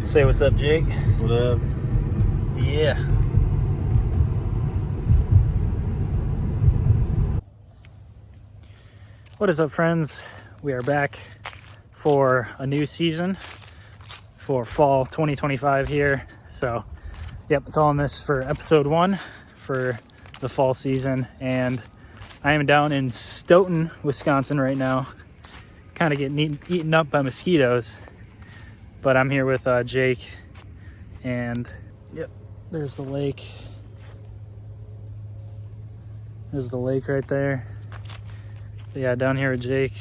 Say what's up, Jake. What up? Yeah. What is up, friends? We are back for a new season for fall 2025 here. So, yep, calling this for episode 1 for the fall season. And I am down in Stoughton, Wisconsin right now, kind of getting eaten up by mosquitoes. But I'm here with Jake, and yep, there's the lake. There's the lake right there. But yeah, down here with Jake.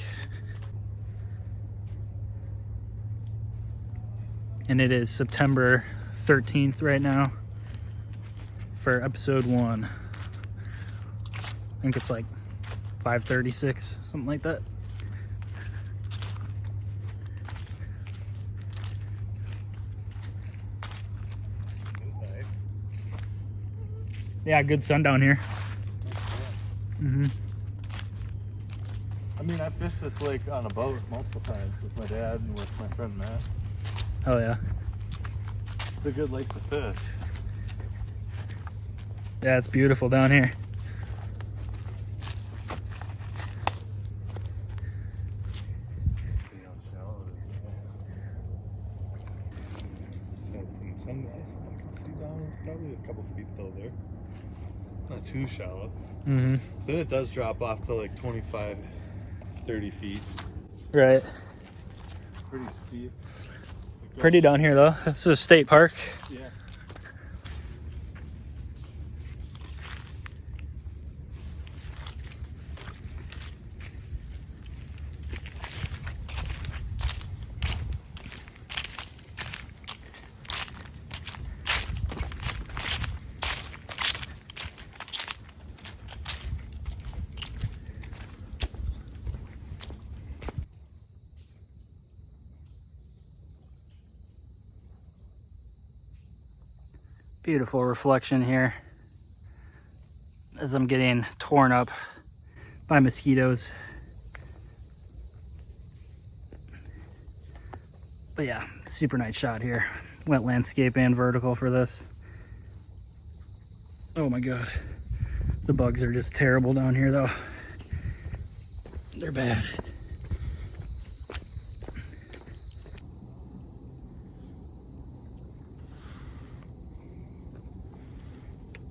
And it is September 13th right now for episode 1. I think it's like 5:36, something like that. Yeah, good sun down here. I mean, I fished this lake on a boat multiple times with my dad and with my friend Matt. Oh yeah. It's a good lake to fish. Yeah, it's beautiful down here. See how shallow it is. Got some sunglasses I can see down. It's probably a couple feet though there. Not too shallow. Then it does drop off to like 25, 30 feet. Right. Pretty steep. Pretty down here though. This is a state park. Yeah. Beautiful reflection here as I'm getting torn up by mosquitoes. But yeah, super nice shot here. Went landscape and vertical for this. Oh my god. The bugs are just terrible down here though. They're bad.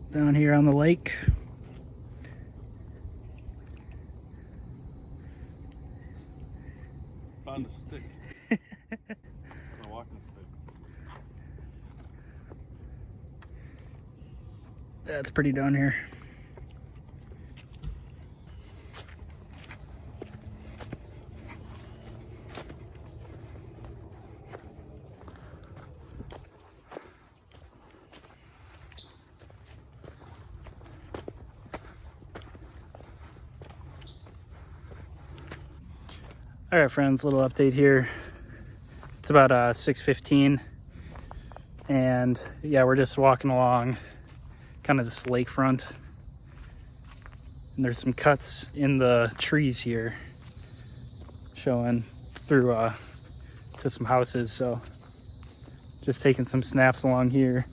Down here on the lake. Found a stick. A walking stick. Yeah, it's pretty down here. All right, friends, little update here. It's about 6:15, and yeah, we're just walking along kind of this lakefront, and there's some cuts in the trees here showing through to some houses. So just taking some snaps along here,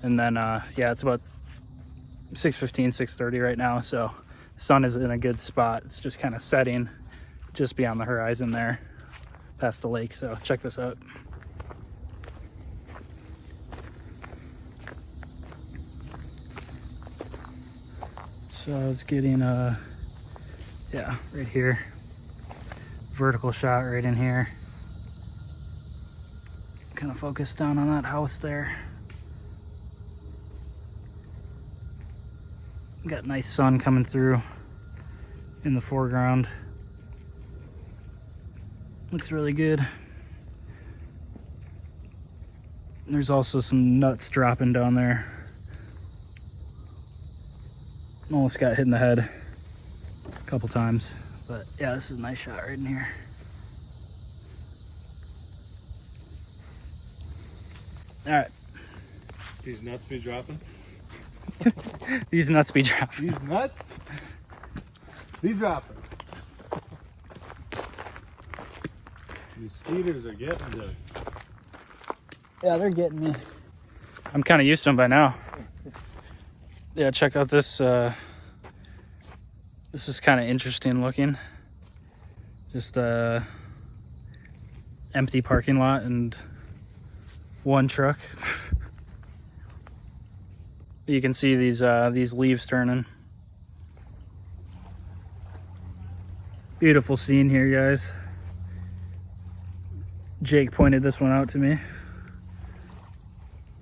and then yeah, it's about 6:15, 6:30 right now, so the sun is in a good spot. It's just kind of setting just beyond the horizon there past the lake. So check this out. So I was getting yeah, right here, vertical shot right in here, kind of focused down on that house there. Got nice sun coming through in the foreground. Looks really good. There's also some nuts dropping down there. Almost got hit in the head a couple times, but yeah, this is a nice shot right in here. All right. These nuts be dropping? These nuts be dropping. These nuts be dropping. These speeders are getting to Yeah, they're getting me. I'm kind of used to them by now. Yeah, check out this. This is kind of interesting looking. Just a empty parking lot and one truck. You can see these leaves turning. Beautiful scene here, guys. Jake pointed this one out to me.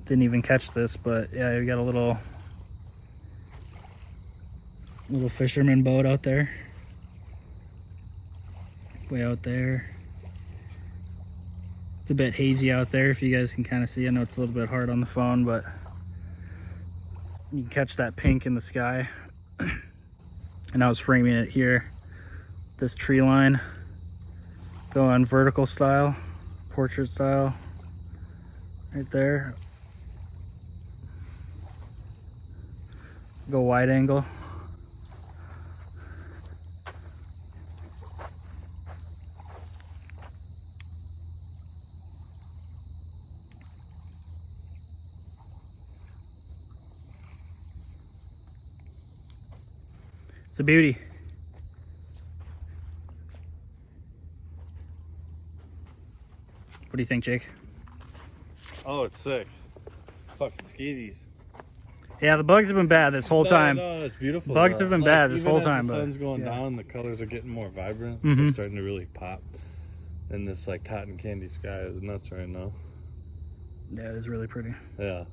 Didn't even catch this, but yeah, we got a little fisherman boat out there. Way out there. It's a bit hazy out there if you guys can kind of see. I know it's a little bit hard on the phone, but you can catch that pink in the sky. And I was framing it here. This tree line. Go on vertical style, portrait style. Right there. Go wide angle. It's a beauty. What do you think, Jake? Oh, it's sick. Fucking skeeties. Yeah, the bugs have been bad this whole time. No, it's beautiful. Bugs have been bad this whole time. The but sun's going yeah. down, the colors are getting more vibrant. Mhm. They're starting to really pop. And this like cotton candy sky is nuts right now. Yeah, it is really pretty. Yeah.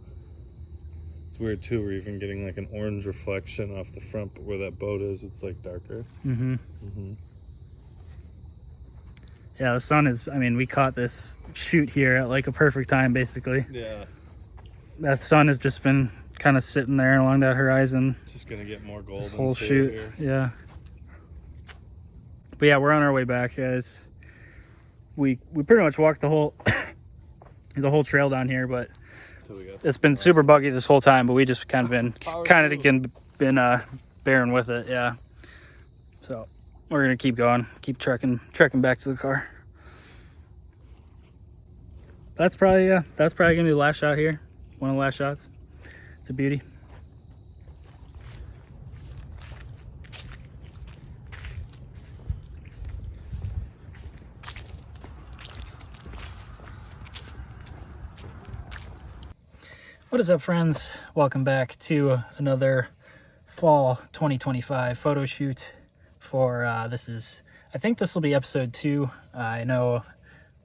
It's weird too, we're even getting like an orange reflection off the front, but where that boat is, it's like darker. Yeah, the sun is, I mean, we caught this shoot here at like a perfect time, basically. Yeah. That sun has just been kind of sitting there along that horizon. Just gonna get more golden. This whole shoot, here. Yeah. But yeah, we're on our way back, guys. We pretty much walked the whole the whole trail down here, but it's been super buggy this whole time. But we just kind of been bearing with it, yeah. So we're gonna keep going, keep trekking back to the car. That's probably gonna be the last shot here. One of the last shots. It's a beauty. What is up, friends? Welcome back to another fall 2025 photo shoot for I think this will be episode 2. I know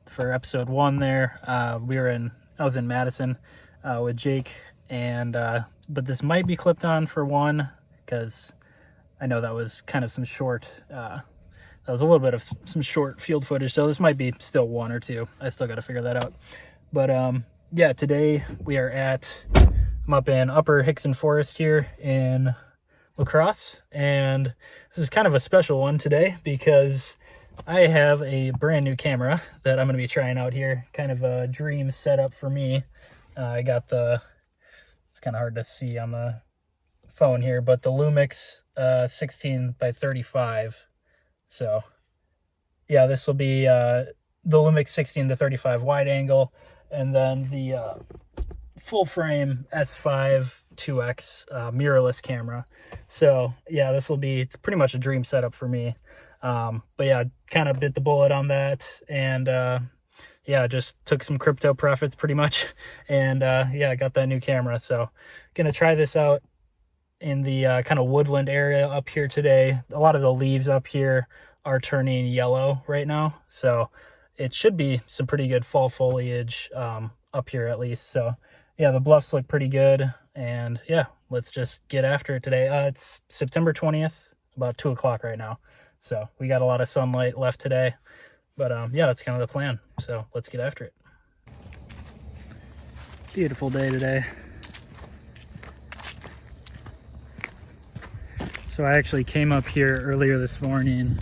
for episode 1 there, I was in Madison with Jake, and but this might be clipped on for 1 because I know that was kind of some short that was a little bit of some short field footage, so this might be still 1 or 2. I still got to figure that out. But yeah, today I'm up in Upper Hickson Forest here in La Crosse, and this is kind of a special one today because I have a brand new camera that I'm going to be trying out here. Kind of a dream setup for me. I got it's kind of hard to see on the phone here, but the Lumix 16x35. So yeah, this will be the Lumix 16-35 wide angle, and then the full frame S5IIX mirrorless camera. So yeah, it's pretty much a dream setup for me. But yeah, kind of bit the bullet on that, and yeah, just took some crypto profits pretty much, and yeah, I got that new camera. So gonna try this out in the kind of woodland area up here today. A lot of the leaves up here are turning yellow right now, so it should be some pretty good fall foliage up here at least. So yeah, the bluffs look pretty good, and yeah, let's just get after it today. It's September 20th, about 2 o'clock right now. So we got a lot of sunlight left today, but yeah, that's kind of the plan. So let's get after it. Beautiful day today. So I actually came up here earlier this morning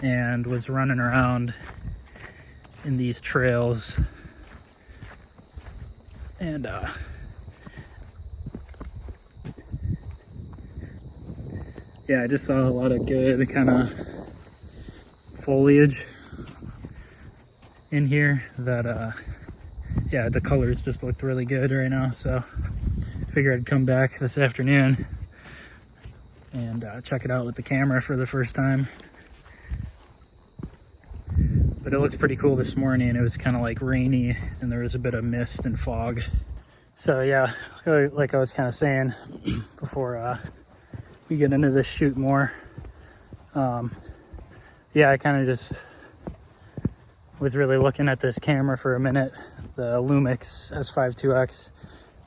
and was running around in these trails, and yeah, I just saw a lot of good kind of foliage in here that yeah, the colors just looked really good right now, so I figured I'd come back this afternoon and check it out with the camera for the first time. But it looked pretty cool this morning. It was kind of like rainy and there was a bit of mist and fog. So yeah, like I was kind of saying before we get into this shoot more, yeah, I kind of just was really looking at this camera for a minute, the Lumix S5IIX,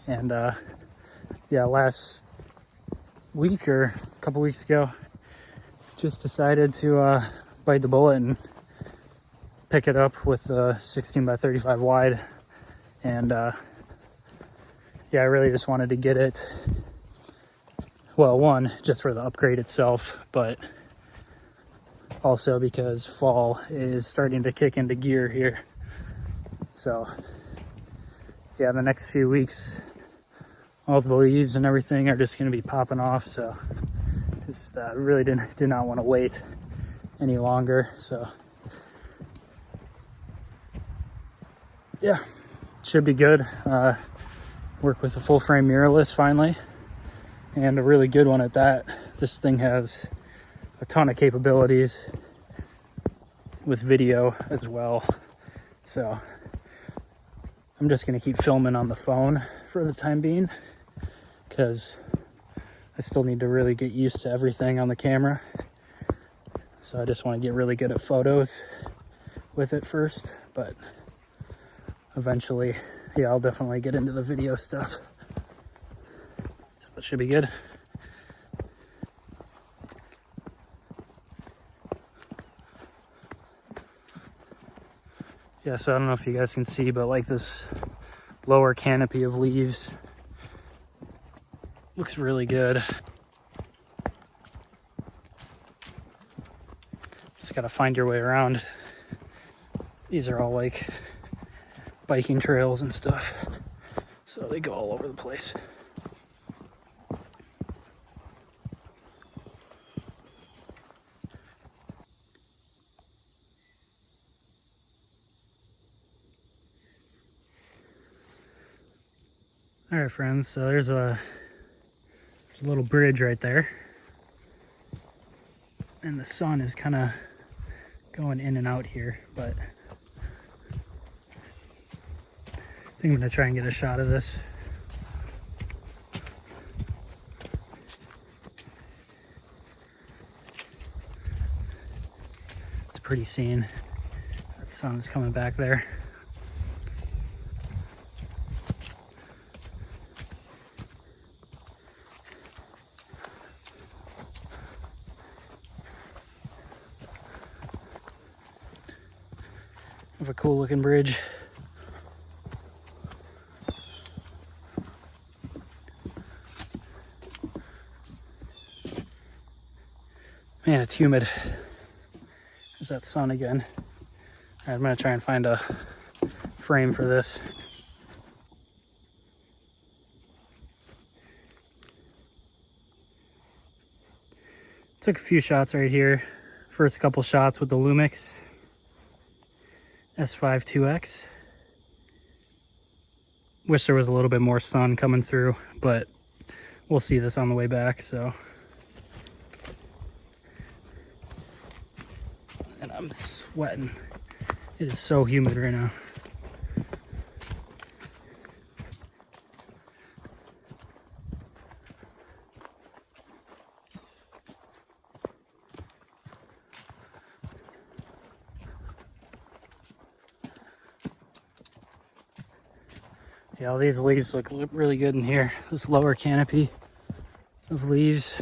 and yeah, last week or a couple weeks ago, just decided to bite the bullet and pick it up with the 16x35 wide. And yeah, I really just wanted to get it, well, one, just for the upgrade itself, but also because fall is starting to kick into gear here. So yeah, the next few weeks, all the leaves and everything are just going to be popping off. So just really did not want to wait any longer. So yeah, should be good. Work with a full frame mirrorless finally, and a really good one at that. This thing has a ton of capabilities with video as well. So I'm just gonna keep filming on the phone for the time being, because I still need to really get used to everything on the camera. So I just want to get really good at photos with it first, but eventually, yeah, I'll definitely get into the video stuff. So it should be good. Yeah, so I don't know if you guys can see, but like this lower canopy of leaves looks really good. Just gotta find your way around. These are all like biking trails and stuff, so they go all over the place. All right, friends, so there's a little bridge right there, and the sun is kind of going in and out here, but I think I'm gonna try and get a shot of this. It's a pretty scene. That sun's coming back there. Of a cool looking bridge. Man, it's humid. There's that sun again. All right, I'm gonna try and find a frame for this. Took a few shots right here. First couple shots with the Lumix S5IIX. Wish there was a little bit more sun coming through, but we'll see this on the way back, so. And I'm sweating. It is so humid right now. Yeah, all these leaves look really good in here. This lower canopy of leaves.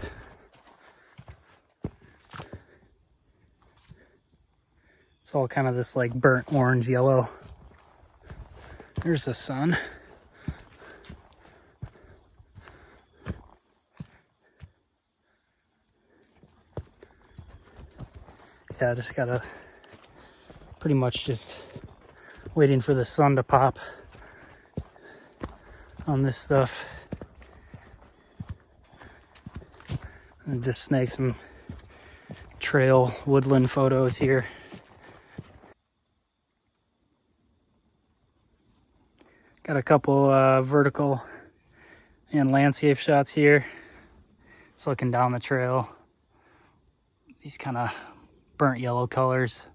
It's all kind of this like burnt orange yellow. There's the sun. Yeah, I just gotta pretty much just waiting for the sun to pop on this stuff, and just snag some trail woodland photos here. Got a couple vertical and landscape shots here. Just looking down the trail. These kind of burnt yellow colors.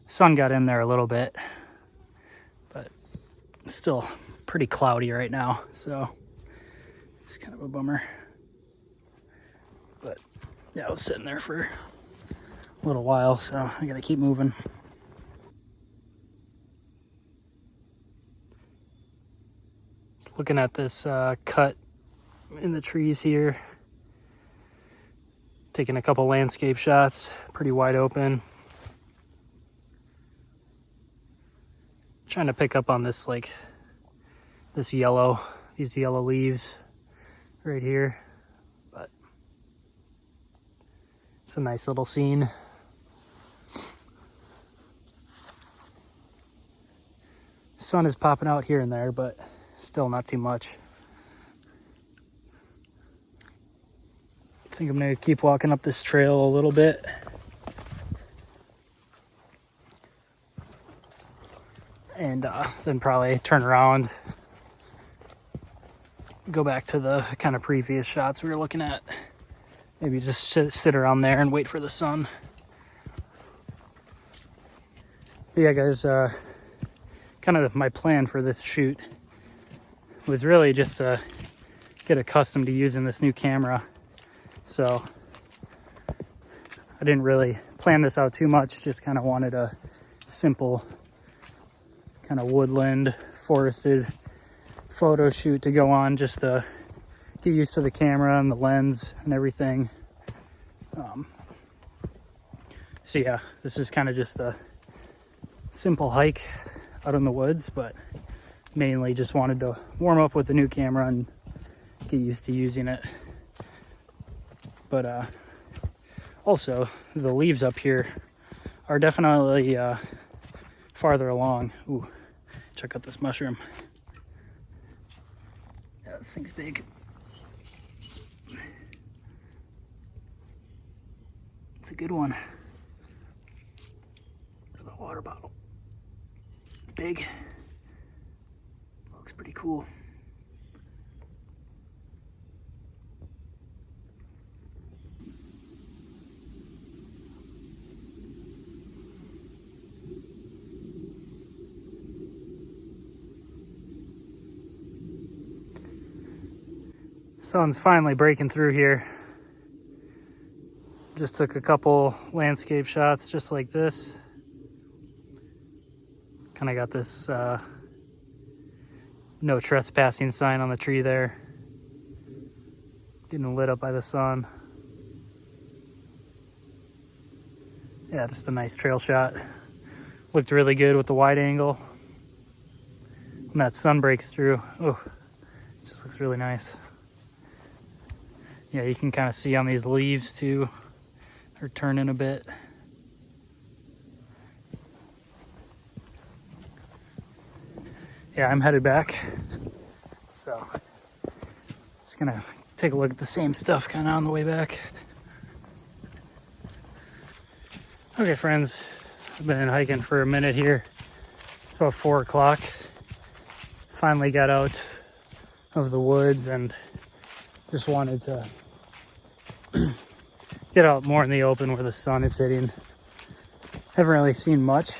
Sun got in there a little bit, but still pretty cloudy right now, so it's kind of a bummer. But yeah, I was sitting there for a little while, so I gotta keep moving. Just looking at this cut in the trees here. Taking a couple landscape shots, pretty wide open. Trying to pick up on this, like, these yellow leaves right here, but it's a nice little scene. Sun is popping out here and there, but still not too much. I think I'm gonna keep walking up this trail a little bit. And then probably turn around, go back to the kind of previous shots we were looking at. Maybe just sit around there and wait for the sun. But yeah, guys, kind of my plan for this shoot was really just to get accustomed to using this new camera. So I didn't really plan this out too much, just kind of wanted a simple kind of woodland, forested photo shoot to go on, just to get used to the camera and the lens and everything. So yeah, this is kind of just a simple hike out in the woods, but mainly just wanted to warm up with the new camera and get used to using it. But also the leaves up here are definitely farther along. Ooh, check out this mushroom. Yeah, this thing's big. It's a good one. There's a water bottle. Big. Looks pretty cool. Sun's finally breaking through here. Just took a couple landscape shots just like this. Kind of got this no trespassing sign on the tree there. Getting lit up by the sun. Yeah, just a nice trail shot. Looked really good with the wide angle. When that sun breaks through, oh, it just looks really nice. Yeah, you can kind of see on these leaves too, they're turning a bit. Yeah, I'm headed back. So, just gonna take a look at the same stuff kind of on the way back. Okay, friends, I've been hiking for a minute here. It's about 4 o'clock. Finally got out of the woods and just wanted to get out more in the open where the sun is hitting. Haven't really seen much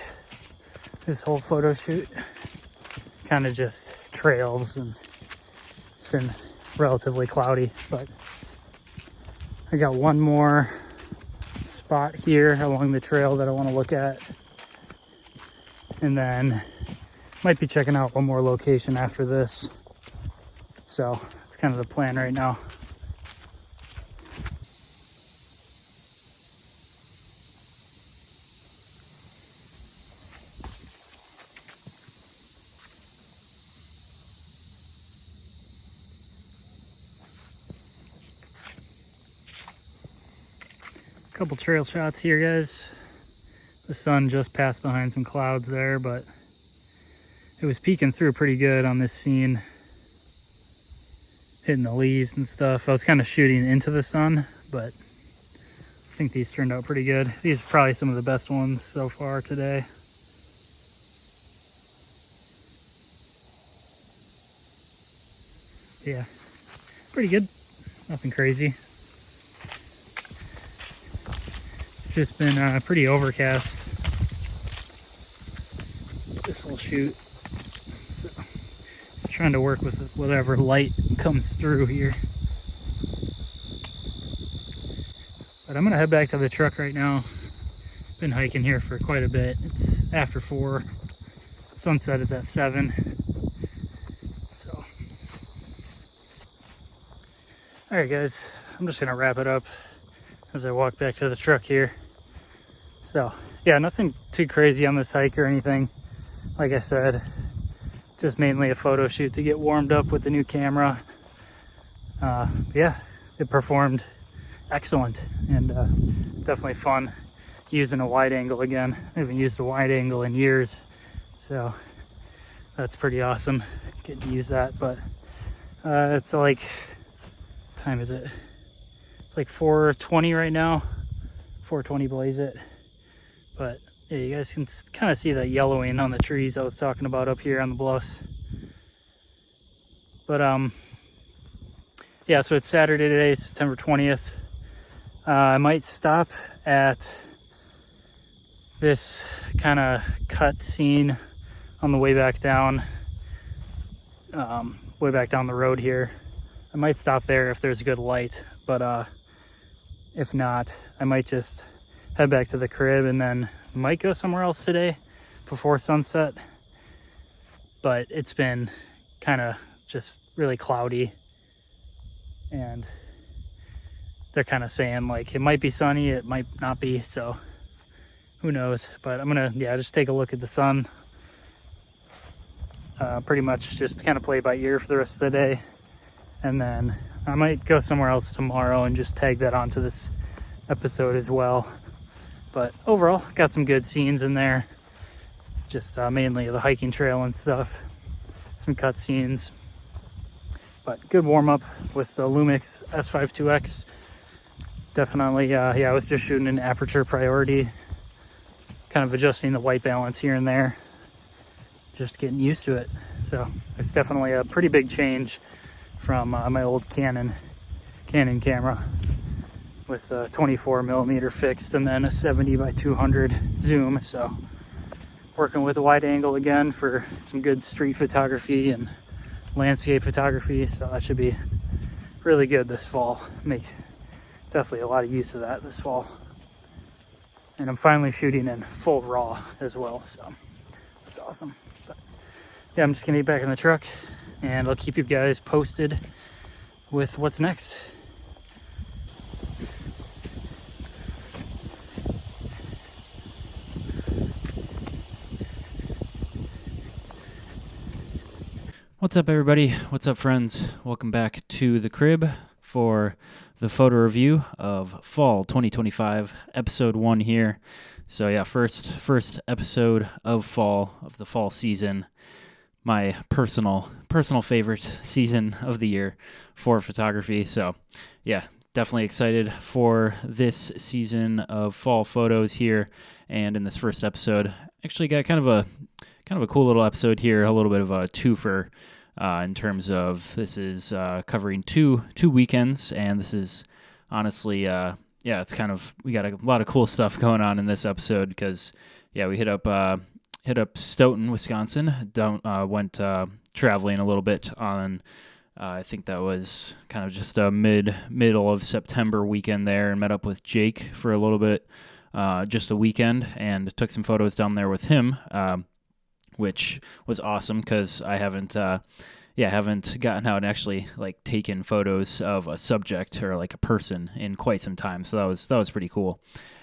this whole photo shoot. Kind of just trails, and it's been relatively cloudy, but I got one more spot here along the trail that I want to look at, and then might be checking out one more location after this. So that's kind of the plan right now. Couple trail shots here, guys. The sun just passed behind some clouds there, but it was peeking through pretty good on this scene, hitting the leaves and stuff. I was kind of shooting into the sun, but I think these turned out pretty good. These are probably some of the best ones so far today. Yeah, pretty good. Nothing crazy. It's just been pretty overcast. This will shoot. So it's trying to work with whatever light comes through here. But I'm gonna head back to the truck right now. Been hiking here for quite a bit. It's after 4. Sunset is at 7. So, all right, guys. I'm just gonna wrap it up as I walk back to the truck here. So, yeah, nothing too crazy on this hike or anything. Like I said, just mainly a photo shoot to get warmed up with the new camera. Yeah, it performed excellent and definitely fun using a wide angle again. I haven't used a wide angle in years, so that's pretty awesome. Get to use that. But it's like, what time is it? It's like 4:20 right now. 4:20 blaze it. But yeah, you guys can kind of see that yellowing on the trees I was talking about up here on the bluffs. But yeah, so it's Saturday today, September 20th. I might stop at this kind of cut scene on the way back down, the road here. I might stop there if there's good light, but if not, I might just head back to the crib and then might go somewhere else today before sunset. But it's been kind of just really cloudy, and they're kind of saying like it might be sunny, it might not be, so who knows. But I'm gonna, yeah, just take a look at the sun, pretty much just kind of play by ear for the rest of the day, and then I might go somewhere else tomorrow and just tag that onto this episode as well. But overall, got some good scenes in there, just mainly the hiking trail and stuff, some cut scenes. But good warm up with the Lumix S5IIX. Definitely, yeah, I was just shooting in aperture priority, kind of adjusting the white balance here and there, just getting used to it. So it's definitely a pretty big change from my old Canon camera with a 24mm fixed and then a 70x200 zoom. So working with a wide angle again for some good street photography and landscape photography. So that should be really good this fall. Make definitely a lot of use of that this fall. And I'm finally shooting in full RAW as well, so that's awesome. But yeah, I'm just gonna get back in the truck and I'll keep you guys posted with what's next. What's up, everybody? What's up, friends? Welcome back to the crib for the photo review of fall 2025, episode 1 here. So yeah, first episode of the fall season. My personal favorite season of the year for photography. So yeah, definitely excited for this season of fall photos here. And in this first episode, actually got kind of a cool little episode here, a little bit of a twofer. In terms of this is covering two weekends, and this is honestly, yeah, it's kind of, we got a lot of cool stuff going on in this episode because, yeah, we hit up Stoughton, Wisconsin. Went traveling a little bit on, I think that was kind of just a middle of September weekend there, and met up with Jake for a little bit, just a weekend, and took some photos down there with him. Which was awesome because I haven't gotten out and actually like taken photos of a subject or like a person in quite some time. So that was pretty cool.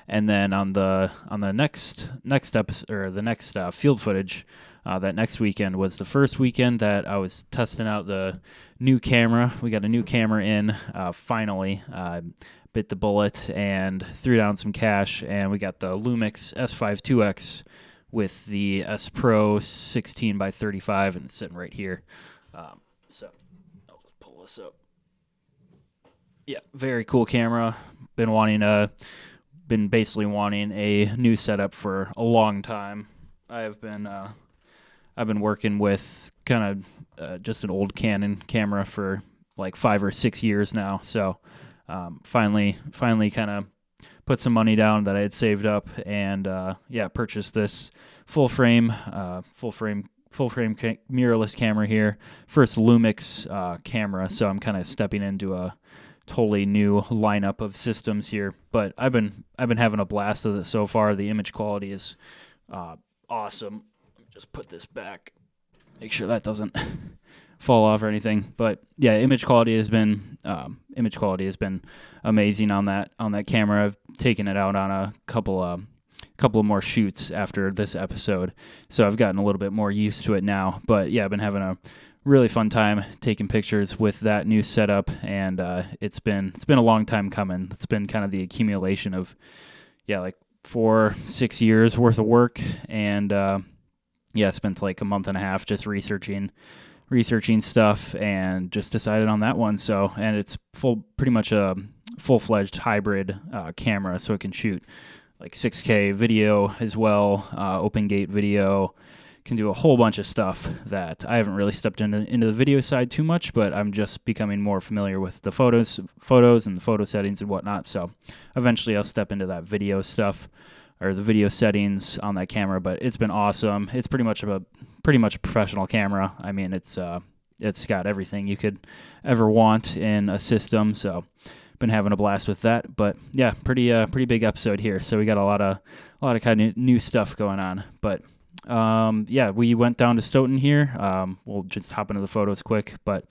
And then on the next episode, or the next field footage, that next weekend was the first weekend that I was testing out the new camera. We got a new camera in finally. Bit the bullet and threw down some cash, and we got the Lumix S5IIX with the S Pro 16x35, and it's sitting right here. So I'll just pull this up. Yeah, very cool camera. Been basically wanting a new setup for a long time. I've been working with kind of just an old Canon camera for like 5 or 6 years now. So finally kind of put some money down that I had saved up, and purchased this full frame mirrorless camera here. First Lumix camera, so I'm kind of stepping into a totally new lineup of systems here. But I've been having a blast with it so far. The image quality is awesome. Just put this back, make sure that doesn't fall off or anything. But yeah, image quality has been amazing on that camera. I've taken it out on a couple of more shoots after this episode, so I've gotten a little bit more used to it now. But yeah, I've been having a really fun time taking pictures with that new setup, and it's been a long time coming. It's been kind of the accumulation of like 4-6 years worth of work, and spent like a month and a half just researching stuff, and just decided on that one. So, and it's pretty much a full-fledged hybrid camera, so it can shoot like 6K video as well, open gate video, can do a whole bunch of stuff that I haven't really stepped into the video side too much, but I'm just becoming more familiar with the photos and the photo settings and whatnot. So eventually I'll step into that video stuff, or the video settings on that camera. But it's been awesome. It's pretty much a professional camera. I mean, it's got everything you could ever want in a system. So been having a blast with that. But yeah, pretty big episode here. So we got a lot of kind of new stuff going on. But we went down to Stoughton here. We'll just hop into the photos quick, but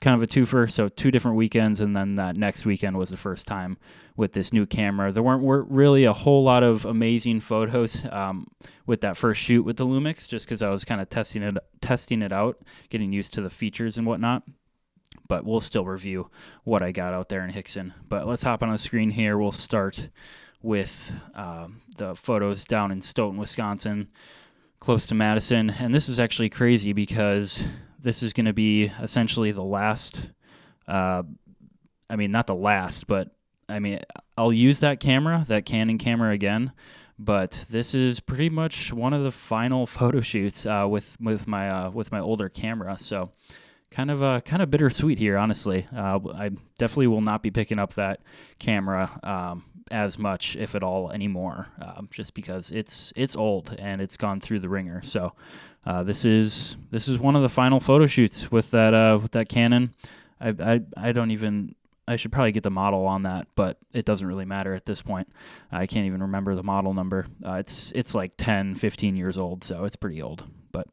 kind of a twofer. So 2 different weekends, and then that next weekend was the first time with this new camera. There weren't really a whole lot of amazing photos with that first shoot with the Lumix, just because I was kind of testing it out, getting used to the features and whatnot. But we'll still review what I got out there in Hickson. But let's hop on the screen here. We'll start with the photos down in Stoughton, Wisconsin, close to Madison. And this is actually crazy because this is going to be essentially the last, not the last, but I'll use that Canon camera again, but this is pretty much one of the final photo shoots with my older camera. So kind of bittersweet here, honestly. I definitely will not be picking up that camera as much, if at all, anymore, just because it's old and it's gone through the ringer. So this is one of the final photo shoots with that Canon. I should probably get the model on that, but it doesn't really matter at this point. I can't even remember the model number. It's like 10-15 years old, so it's pretty old. But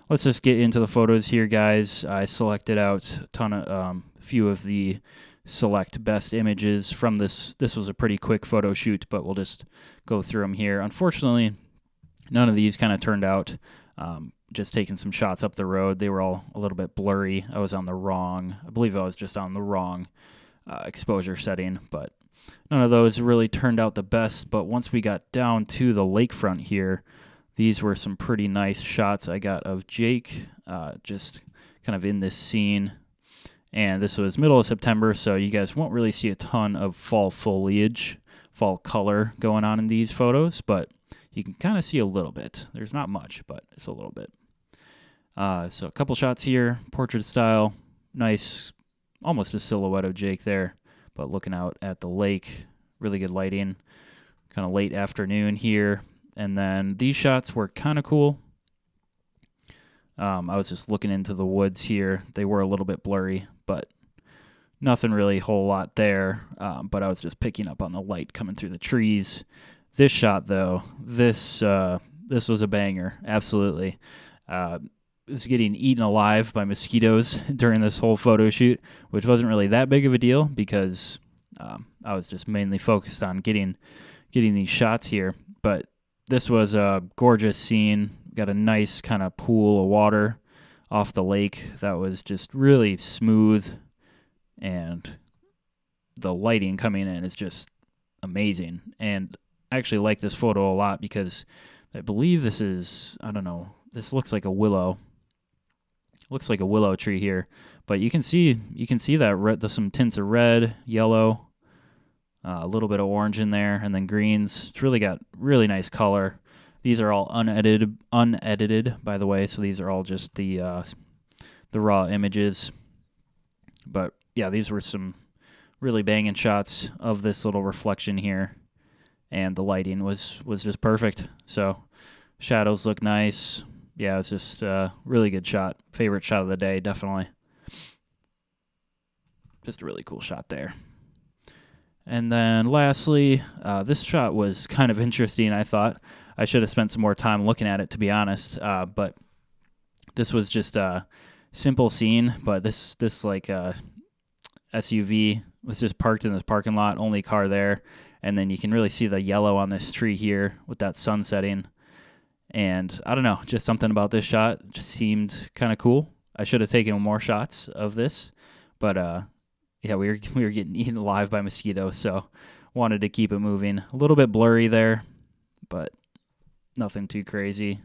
let's just get into the photos here, guys. I selected out a few of the select best images from this. This was a pretty quick photo shoot, but we'll just go through them here. Unfortunately, none of these kind of turned out. Just taking some shots up the road. They were all a little bit blurry. I believe I was just on the wrong exposure setting, but none of those really turned out the best. But once we got down to the lakefront here, these were some pretty nice shots I got of Jake, just kind of in this scene. And this was middle of September, so you guys won't really see a ton of fall foliage, fall color going on in these photos, but you can kind of see a little bit. There's not much, but it's a little bit. So a couple shots here, portrait style, nice, almost a silhouette of Jake there, but looking out at the lake, really good lighting, kind of late afternoon here. And then these shots were kind of cool. I was just looking into the woods here. They were a little bit blurry, but nothing really a whole lot there. But I was just picking up on the light coming through the trees. This shot, though, this was a banger, absolutely. Was getting eaten alive by mosquitoes during this whole photo shoot, which wasn't really that big of a deal because I was just mainly focused on getting these shots here. But this was a gorgeous scene. Got a nice kind of pool of water off the lake that was just really smooth, and the lighting coming in is just amazing. And I actually like this photo a lot because I believe this is, this looks like a willow. Looks like a willow tree here, but you can see that there's some tints of red, yellow, a little bit of orange in there, and then greens. It's really got really nice color. These are all unedited, by the way, so these are all just the raw images. But yeah, these were some really banging shots of this little reflection here, and the lighting was just perfect. So shadows look nice. Yeah, it's just a really good shot. Favorite shot of the day, definitely. Just a really cool shot there. And then lastly, this shot was kind of interesting, I thought. I should have spent some more time looking at it, to be honest. But this was just a simple scene, but this like SUV was just parked in this parking lot, only car there. And then you can really see the yellow on this tree here with that sun setting. And I don't know, just something about this shot just seemed kind of cool. I should have taken more shots of this, but yeah, we were getting eaten alive by mosquitoes, so wanted to keep it moving. A little bit blurry there, but nothing too crazy.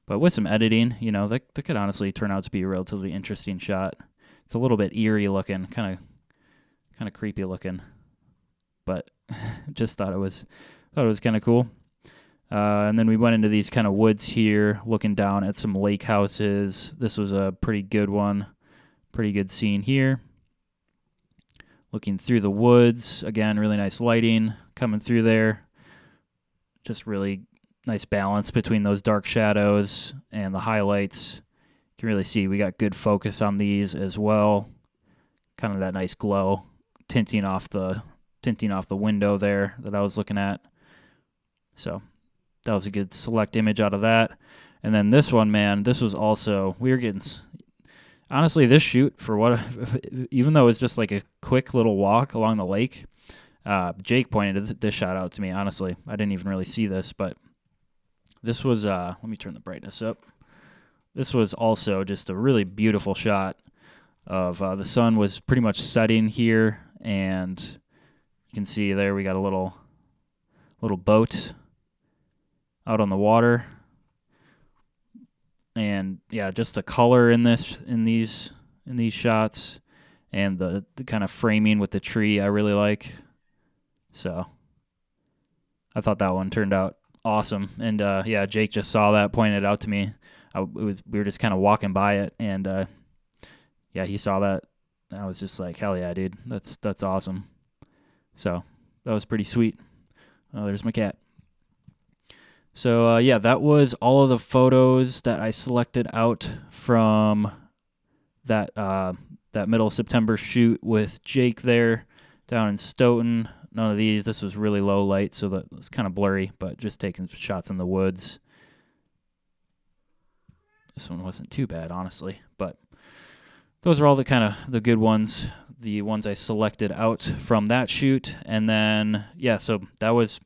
But with some editing, you know, that could honestly turn out to be a relatively interesting shot. It's a little bit eerie looking, kind of creepy looking, but just thought it was kind of cool. And then we went into these kind of woods here, looking down at some lake houses. This was a pretty good one, pretty good scene here. Looking through the woods, again, really nice lighting coming through there. Just really nice balance between those dark shadows and the highlights. You can really see we got good focus on these as well. Kind of that nice glow tinting off the window there that I was looking at. So that was a good select image out of that. And then this one, man, this was also, we were getting... Honestly, this shoot, for what, even though it's just like a quick little walk along the lake, Jake pointed this shot out to me, honestly. I didn't even really see this, but this was, let me turn the brightness up. This was also just a really beautiful shot of the sun was pretty much setting here, and you can see there we got a little boat out on the water. And yeah, just the color in these shots, and the kind of framing with the tree I really like. So I thought that one turned out awesome. And yeah, Jake just saw that, pointed it out to me. We were just kind of walking by it, and yeah, he saw that. And I was just like, hell yeah, dude, that's awesome. So that was pretty sweet. Oh, there's my cat. So, yeah, that was all of the photos that I selected out from that middle of September shoot with Jake there down in Stoughton. None of these. This was really low light, so that was kind of blurry, but just taking shots in the woods. This one wasn't too bad, honestly, but those are all the good ones, the ones I selected out from that shoot. And then, yeah, so that was...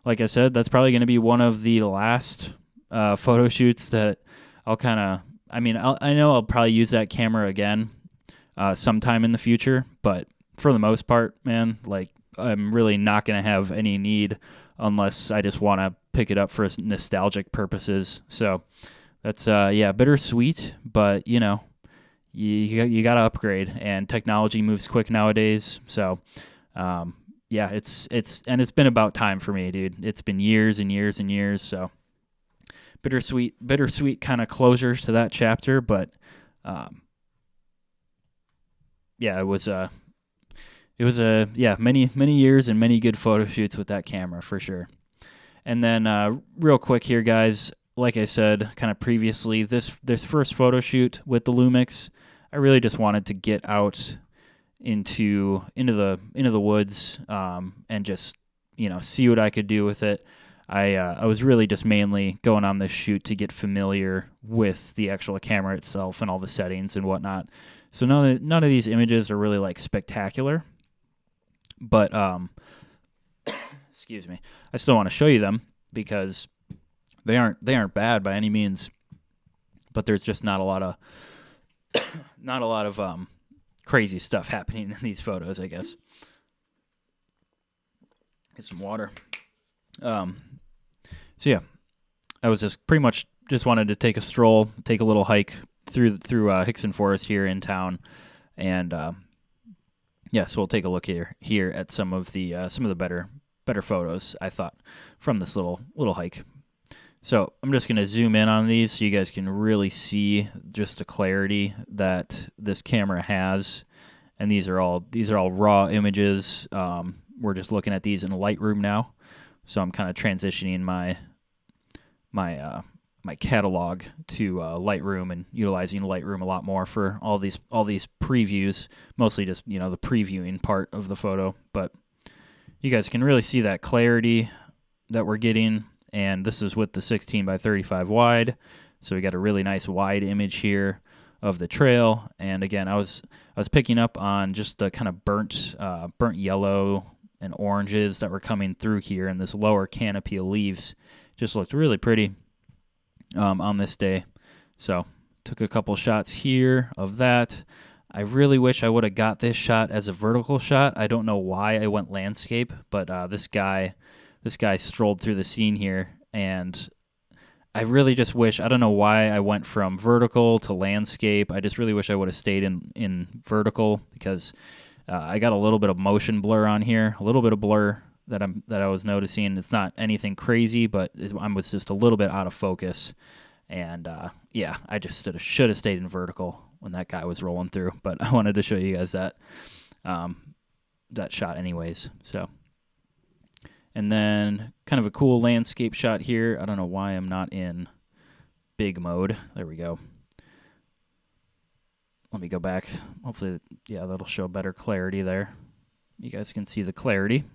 Like I said, that's probably going to be one of the last photo shoots that I'll I know I'll probably use that camera again sometime in the future, but for the most part, man, like I'm really not going to have any need unless I just want to pick it up for nostalgic purposes. So that's, yeah, bittersweet, but you know, you got to upgrade, and technology moves quick nowadays. So, yeah, it's been about time for me, dude. It's been years and years and years, so bittersweet kind of closure to that chapter, but yeah, it was many years and many good photo shoots with that camera for sure. And then real quick here, guys, like I said kind of previously, this first photo shoot with the Lumix, I really just wanted to get out into the woods and just, you know, see what I could do with it. I was really just mainly going on this shoot to get familiar with the actual camera itself and all the settings and whatnot. So none of these images are really like spectacular, but excuse me, I still want to show you them because they aren't bad by any means, but there's just not a lot of crazy stuff happening in these photos, I guess. Get some water. So yeah, I was just pretty much just wanted to take a stroll, take a little hike through Hickson Forest here in town, and yeah, so we'll take a look here at some of the better photos I thought from this little hike. So I'm just going to zoom in on these so you guys can really see just the clarity that this camera has. and these are all raw images. We're just looking at these in Lightroom now, so I'm kind of transitioning my catalog to Lightroom and utilizing Lightroom a lot more for all these previews, mostly just the previewing part of the photo. But you guys can really see that clarity that we're getting, and this is with the 16 by 35 wide, so we got a really nice wide image here of the trail. And again, I was picking up on just the kind of burnt yellow and oranges that were coming through here, and this lower canopy of leaves just looked really pretty on this day. So took a couple shots here of that. I really wish I would have got this shot as a vertical shot. I don't know why I went landscape, but this guy strolled through the scene here, and I really just wish, I don't know why I went from vertical to landscape. I just really wish I would have stayed in vertical, because I got a little bit of motion blur on here, a little bit of blur that I was noticing. It's not anything crazy, but I was just a little bit out of focus. And yeah, I just should have stayed in vertical when that guy was rolling through. But I wanted to show you guys that shot anyways. So, and then kind of a cool landscape shot here. I don't know why I'm not in big mode. There we go. Let me go back. Hopefully, yeah, that'll show better clarity there. You guys can see the clarity.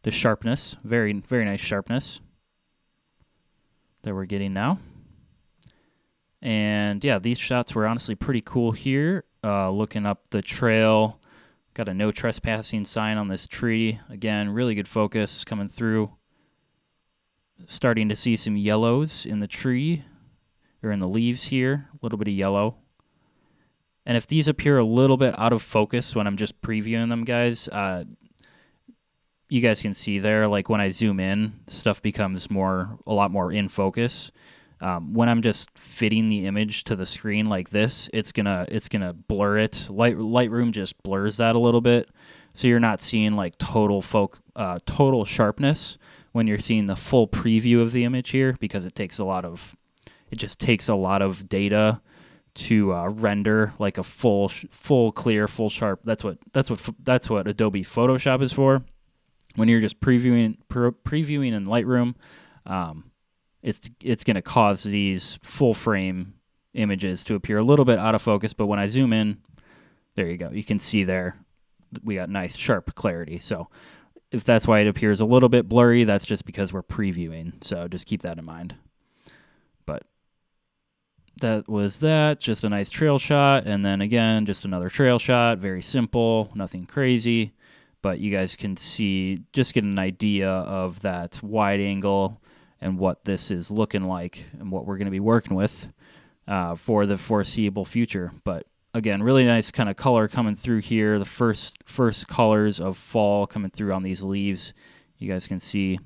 The sharpness, very, very nice sharpness that we're getting now. And yeah, these shots were honestly pretty cool here. Looking up the trail, got a no trespassing sign on this tree. Again, really good focus coming through. Starting to see some yellows in the tree, or in the leaves here, a little bit of yellow. And if these appear a little bit out of focus when I'm just previewing them, guys, you guys can see there, like when I zoom in, stuff becomes a lot more in focus. When I'm just fitting the image to the screen like this, it's gonna blur it. Lightroom just blurs that a little bit, so you're not seeing like total sharpness when you're seeing the full preview of the image here, because it just takes a lot of data to render like a full clear, full sharp. That's what Adobe Photoshop is for. When you're just previewing in Lightroom, it's going to cause these full frame images to appear a little bit out of focus. But when I zoom in, there you go. You can see there we got nice sharp clarity. So if that's why it appears a little bit blurry, that's just because we're previewing. So just keep that in mind. But that was that. Just a nice trail shot. And then again, just another trail shot. Very simple, nothing crazy. But you guys can see, just get an idea of that wide angle and what this is looking like and what we're going to be working with for the foreseeable future. But again, really nice kind of color coming through here. The first colors of fall coming through on these leaves, you guys can see.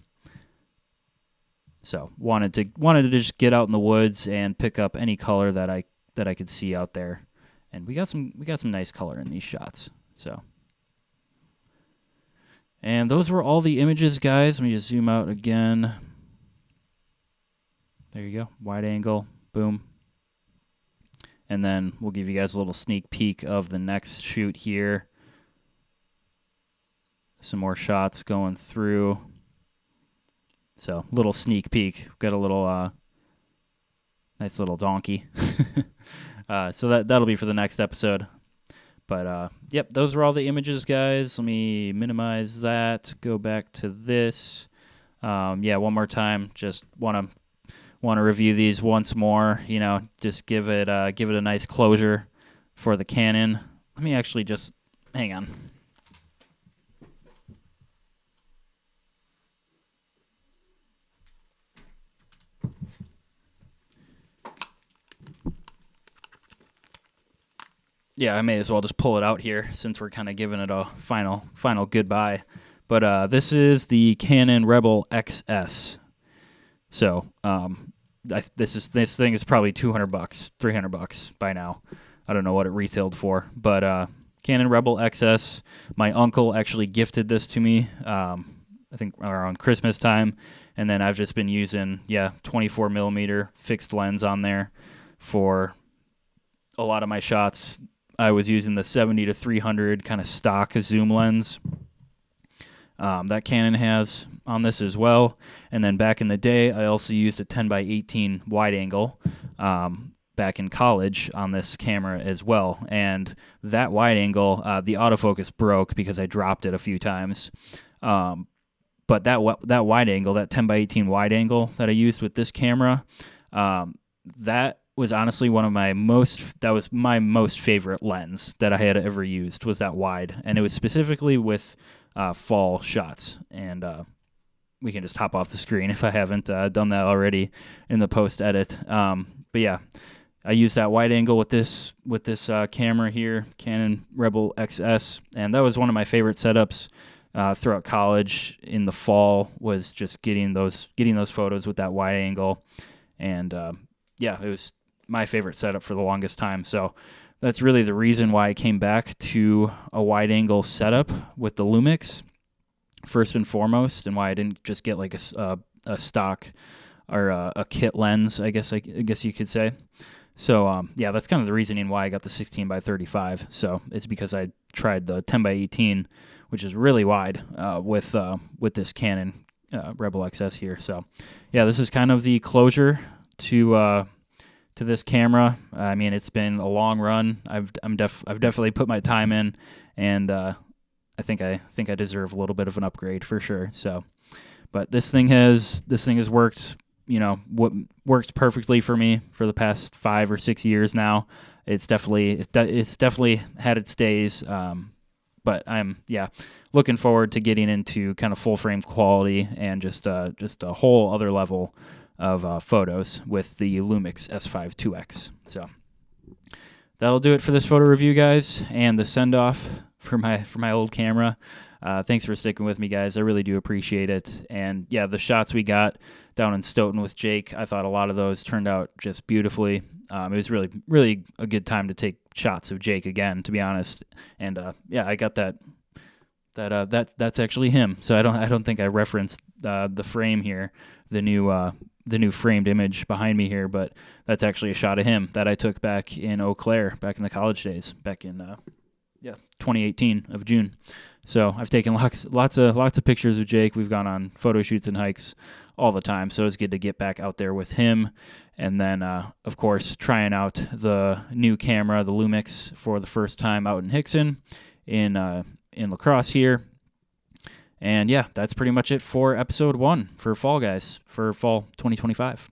So wanted to just get out in the woods and pick up any color that I could see out there, and we got some nice color in these shots. So. And those were all the images, guys. Let me just zoom out again. There you go. Wide angle. Boom. And then we'll give you guys a little sneak peek of the next shoot here. Some more shots going through. So, little sneak peek. Got a little nice little donkey. So that'll be for the next episode. But, yep, those are all the images, guys. Let me minimize that. Go back to this. Yeah, one more time. Just want to review these once more. Just give it a nice closure for the Canon. Let me actually just hang on. Yeah, I may as well just pull it out here since we're kind of giving it a final goodbye. But this is the Canon Rebel XS. So this thing is probably $200, $300 by now. I don't know what it retailed for, but Canon Rebel XS. My uncle actually gifted this to me. I think around Christmas time, and then I've just been using 24 millimeter fixed lens on there for a lot of my shots. I was using the 70-300 kind of stock zoom lens that Canon has on this as well. And then back in the day, I also used a 10x18 wide angle back in college on this camera as well. And that wide angle, the autofocus broke because I dropped it a few times. But that wide angle, that 10x18 wide angle that I used with this camera, that was honestly my most favorite lens that I had ever used, was that wide. And it was specifically with fall shots. And we can just hop off the screen if I haven't done that already in the post edit. But yeah, I used that wide angle with this camera here, Canon Rebel XS, and that was one of my favorite setups throughout college in the fall, was just getting those photos with that wide angle. And yeah, it was my favorite setup for the longest time. So that's really the reason why I came back to a wide angle setup with the Lumix first and foremost, and why I didn't just get like a stock or a kit lens, I guess you could say. So yeah, that's kind of the reasoning why I got the 16x35. So it's because I tried the 10x18, which is really wide, with this Canon Rebel XS here. So yeah, this is kind of the closure to this camera. I mean, it's been a long run. I've definitely put my time in, and I think I deserve a little bit of an upgrade for sure. So, but this thing has worked. What works perfectly for me for the past 5 or 6 years now. It's definitely had its days, but I'm looking forward to getting into kind of full frame quality and just a whole other level of photos with the Lumix S5IIX. So that'll do it for this photo review, guys, and the send off for my old camera. Thanks for sticking with me, guys. I really do appreciate it. And yeah, the shots we got down in Stoughton with Jake, I thought a lot of those turned out just beautifully. It was really, really a good time to take shots of Jake again, to be honest. And yeah, I got that's actually him. So I don't think I referenced the frame here, the new framed image behind me here, but that's actually a shot of him that I took back in Eau Claire, back in the college days, back in 2018 of June. So I've taken lots of pictures of Jake. We've gone on photo shoots and hikes all the time, so it's good to get back out there with him. And then, of course, trying out the new camera, the Lumix, for the first time out in Hickson, in La Crosse here. And yeah, that's pretty much it for episode 1 for fall, guys, for fall 2025.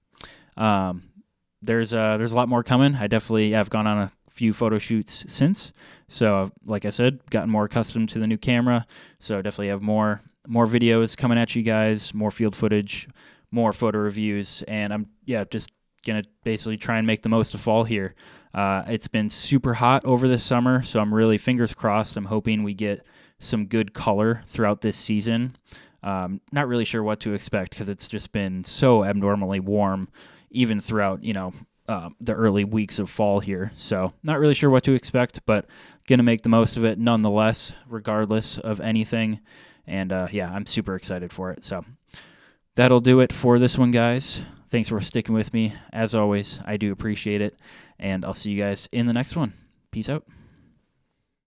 There's a lot more coming. I definitely have gone on a few photo shoots since. So like I said, gotten more accustomed to the new camera. So definitely have more videos coming at you guys, more field footage, more photo reviews. And I'm just going to basically try and make the most of fall here. It's been super hot over this summer, so I'm really, fingers crossed, I'm hoping we get some good color throughout this season. Not really sure what to expect because it's just been so abnormally warm even throughout, the early weeks of fall here. So not really sure what to expect, but going to make the most of it nonetheless, regardless of anything. And I'm super excited for it. So that'll do it for this one, guys. Thanks for sticking with me. As always, I do appreciate it. And I'll see you guys in the next one. Peace out.